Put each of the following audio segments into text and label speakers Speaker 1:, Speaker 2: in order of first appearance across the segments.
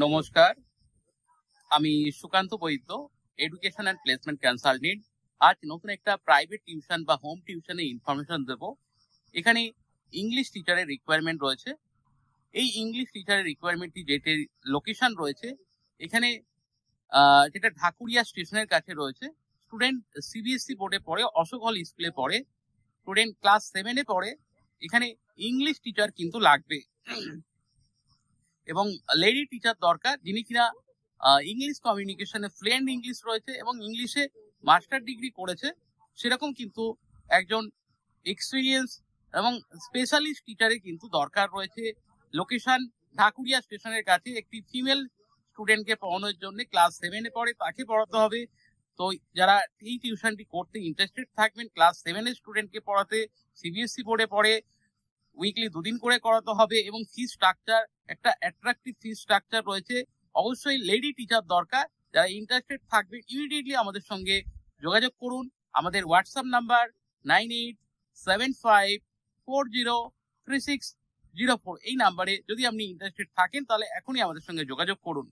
Speaker 1: নমস্কার, আমি সুকান্ত বৈদ্য, education and placement consultant. আজ নতুন একটা প্রাইভেট টিউশন বা হোম টিউশনের ইনফরমেশন দেব। এখানে ইংলিশ টিচারের রিকোয়ারমেন্ট রয়েছে। এই ইংলিশ টিচারের রিকোয়ারমেন্টটি যেটি লোকেশন রয়েছে এখানে যেটা ঢাকুরিয়া স্টেশনের কাছে রয়েছে। স্টুডেন্ট সিবিএসসি বোর্ডে পড়ে, অশোক হল স্কুলে পড়ে, স্টুডেন্ট ক্লাস 7-এ পড়ে। এখানে ইংলিশ টিচার কিন্তু লাগবে এবং লেডি টিচার দরকার যিনি কিনা ইংলিশ কমিউনিকেশনে ফ্লুয়েন্ট ইংলিশ রয়েছে এবং ইংলিশে মাস্টার ডিগ্রি করেছে, সেরকম কিন্তু একজন এক্সপিরিয়েন্স এবং স্পেশালিস্ট টিচারের কিন্তু দরকার রয়েছে। লোকেশন ঢাকুরিয়া স্টেশনের কাছে। একটি ফিমেল স্টুডেন্টকে পড়ানোর জন্য, ক্লাস 7-এ পড়ে, তাকে পড়াতে হবে। তো যারা এই টিউশনটি করতে ইন্টারেস্টেড থাকবেন, ক্লাস 7-এর স্টুডেন্টকে পড়াতে, সিবিএসসি বোর্ডে পড়ে, উইকলি 2 দিন করে করাতে হবে এবং ফি স্ট্রাকচার একটা অ্যাট্রাকটিভ ফি স্ট্রাকচার রয়েছে। অবশ্যই লেডি টিচার দরকার। যারা ইন্টারেস্টেড থাকবে ইমিডিয়েটলি আমাদের সঙ্গে যোগাযোগ করুন। আমাদের হোয়াটসঅ্যাপ নাম্বার 9875403604। এই নাম্বারে যদি আপনি ইন্টারেস্টেড থাকেন তাহলে এখনই আমাদের সঙ্গে যোগাযোগ করুন।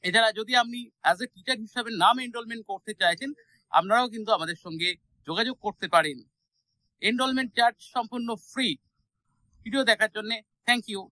Speaker 1: এছাড়া যদি আপনি অ্যাজ এ টিচার হিসাবে নাম এনরোলমেন্ট করতে চাইছেন, আপনারাও কিন্তু আমাদের সঙ্গে যোগাযোগ করতে পারেন। এনরোলমেন্ট চার্জ সম্পূর্ণ ফ্রি। ভিডিও দেখার জন্য থ্যাংক ইউ।